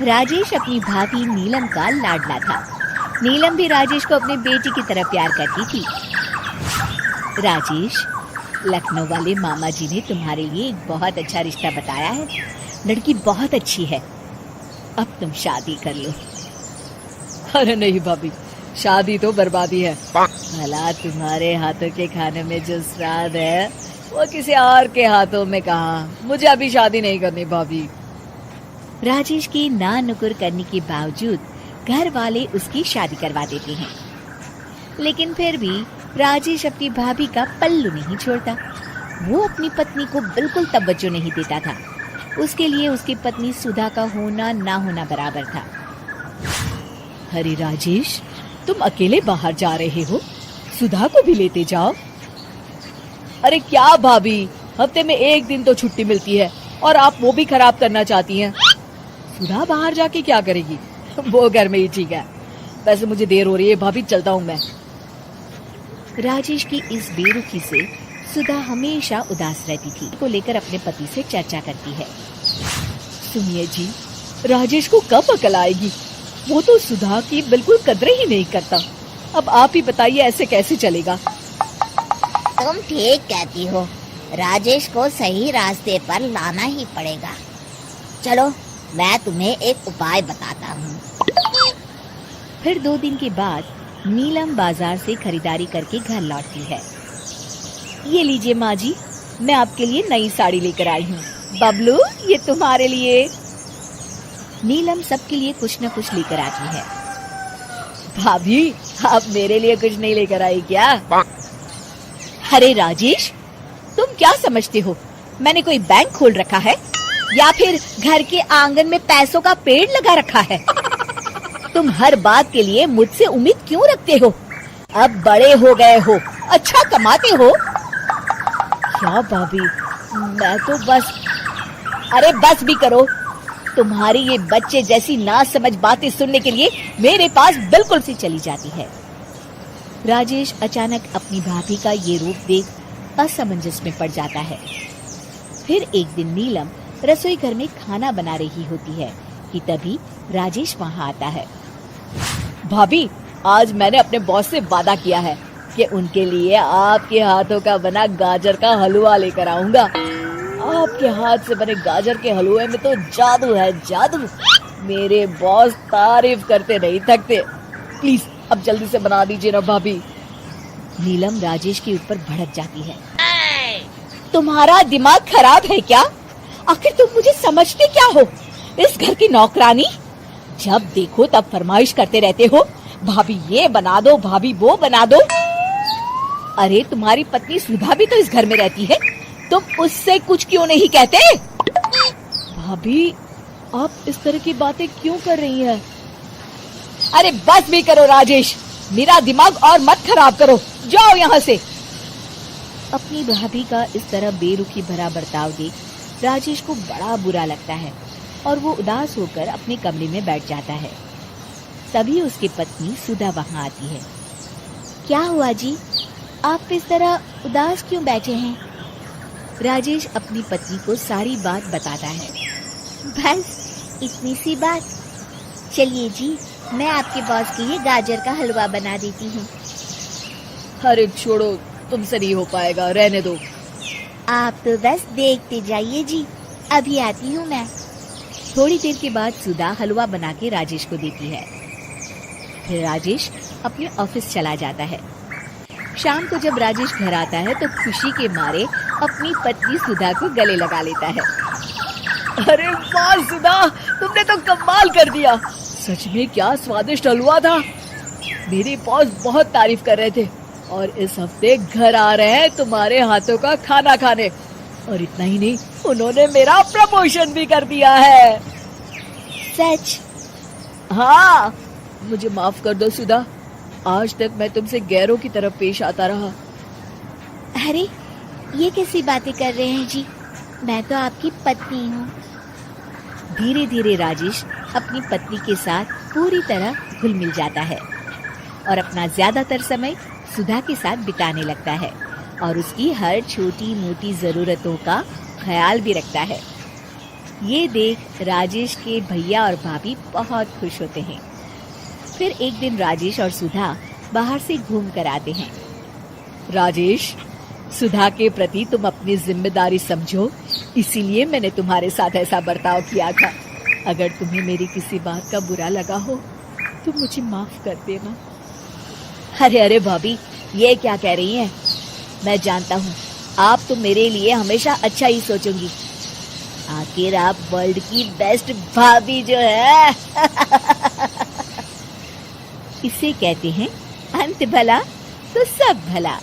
राजेश अपनी भाभी नीलम का लाडला था। नीलम भी राजेश को अपने बेटी की तरह प्यार करती थी। राजेश, लखनऊ वाले मामा जी ने तुम्हारे लिए एक बहुत अच्छा रिश्ता बताया है। लड़की बहुत अच्छी है, अब तुम शादी कर लो। अरे नहीं भाभी, शादी तो बर्बादी है। भला तुम्हारे हाथों के खाने में जो स्वाद है वो किसी और के हाथों में कहाँ। मुझे अभी शादी नहीं करनी भाभी। राजेश की ना नुकुर करने के बावजूद घर वाले उसकी शादी करवा देते हैं, लेकिन फिर भी राजेश अपनी भाभी का पल्लू नहीं छोड़ता। वो अपनी पत्नी को बिल्कुल तवज्जो नहीं देता था। उसके लिए उसकी पत्नी सुधा का होना ना होना बराबर था। अरे राजेश, तुम अकेले बाहर जा रहे हो, सुधा को भी लेते जाओ। अरे क्या भाभी, हफ्ते में एक दिन तो छुट्टी मिलती है और आप वो भी खराब करना चाहती हैं। सुधा बाहर जाके क्या करेगी, वो घर में ही ठीक है। वैसे मुझे देर हो रही है भाभी, चलता हूँ मैं। राजेश की इस बेरुखी से सुधा हमेशा उदास रहती थी। को लेकर अपने पति से चर्चा करती है। सुनिए जी, राजेश को कब अकल आएगी? वो तो सुधा की बिल्कुल कदर ही नहीं करता। अब आप ही बताइए, ऐसे कैसे चलेगा? तुम ठीक कहती हो, राजेश को सही रास्ते पर लाना ही पड़ेगा। चलो मैं तुम्हें एक उपाय बताता हूँ। फिर 2 दिन के बाद नीलम बाजार से खरीदारी करके घर लौटती है। ये लीजिए माँ जी, मैं आपके लिए नई साड़ी लेकर आई हूँ। बबलू, ये तुम्हारे लिए। नीलम सबके लिए कुछ न कुछ लेकर आती है। भाभी, आप मेरे लिए कुछ नहीं लेकर आई क्या? अरे राजेश, तुम क्या समझते हो, मैंने कोई बैंक खोल रखा है या फिर घर के आंगन में पैसों का पेड़ लगा रखा है? तुम हर बात के लिए मुझसे उम्मीद क्यों रखते हो? अब बड़े हो गए हो, अच्छा कमाते हो। क्या भाभी, मैं तो बस। अरे बस भी करो, तुम्हारी ये बच्चे जैसी नासमझ बातें सुनने के लिए मेरे पास बिल्कुल सी चली जाती है। राजेश अचानक अपनी भाभी का ये रूप देख असमंजस में पड़ जाता है। फिर एक दिन नीलम रसोई घर में खाना बना रही होती है कि तभी राजेश वहाँ आता है। भाभी, आज मैंने अपने बॉस से वादा किया है कि उनके लिए आपके हाथों का बना गाजर का हलवा लेकर आऊंगा। आपके हाथ से बने गाजर के हलवे में तो जादू है, जादू। मेरे बॉस तारीफ करते नहीं थकते। प्लीज अब जल्दी से बना दीजिए ना भाभी। नीलम राजेश के ऊपर भड़क जाती है। तुम्हारा दिमाग खराब है क्या? आखिर तुम मुझे समझते क्या हो? इस घर की नौकरानी? जब देखो तब फरमाइश करते रहते हो, भाभी ये बना दो, भाभी वो बना दो। अरे तुम्हारी पत्नी सुधा भी तो इस घर में रहती है, तुम उससे कुछ क्यों नहीं कहते? भाभी, आप इस तरह की बातें क्यों कर रही हैं? अरे बस भी करो राजेश, मेरा दिमाग और मत खराब करो, जाओ यहाँ से। अपनी भाभी का इस तरह बेरुखी भरा बर्ताव देख राजेश को बड़ा बुरा लगता है और वो उदास होकर अपने कमरे में बैठ जाता है। तभी उसकी पत्नी सुधा वहाँ आती है। क्या हुआ जी, आप इस तरह उदास क्यों बैठे हैं? राजेश अपनी पत्नी को सारी बात बताता है। बस इतनी सी बात? चलिए जी, मैं आपके बॉस के लिए गाजर का हलवा बना देती हूँ। अरे छोड़ो, तुमसे नहीं हो पाएगा, रहने दो। आप तो बस देखते जाइए जी, अभी आती हूँ मैं। थोड़ी देर के बाद सुधा हलवा बना के राजेश को देती है। फिर राजेश अपने ऑफिस चला जाता है। शाम को जब राजेश घर आता है तो खुशी के मारे अपनी पत्नी सुधा को गले लगा लेता है। अरे वाह सुधा, तुमने तो कमाल कर दिया। सच में क्या स्वादिष्ट हलवा था। मेरे बॉस बहुत तारीफ कर रहे थे और इस हफ्ते घर आ रहे हैं तुम्हारे हाथों का खाना खाने। और इतना ही नहीं, उन्होंने मेरा प्रमोशन भी कर दिया है। सच? हाँ, मुझे माफ कर दो सुधा, आज तक मैं तुमसे गैरों की तरफ पेश आता रहा। अरे ये कैसी बातें कर रहे हैं जी, मैं तो आपकी पत्नी हूँ। धीरे धीरे राजेश अपनी पत्नी के साथ पूरी तरह घुल मिल जाता है और अपना ज्यादातर समय सुधा के साथ बिताने लगता है और उसकी हर छोटी मोटी जरूरतों का ख्याल भी रखता है। ये देख राजेश के भैया और भाभी बहुत खुश होते हैं। फिर एक दिन राजेश और सुधा बाहर से घूम कर आते हैं। राजेश, सुधा के प्रति तुम अपनी जिम्मेदारी समझो, इसीलिए मैंने तुम्हारे साथ ऐसा बर्ताव किया था। अगर तुम्हें मेरी किसी बात का बुरा लगा हो तो मुझे माफ कर देना। अरे अरे भाभी, ये क्या कह रही हैं? मैं जानता हूँ आप तो मेरे लिए हमेशा अच्छा ही सोचोगी। आखिर आप वर्ल्ड की बेस्ट भाभी जो है। इसे कहते हैं अंत भला तो सब भला।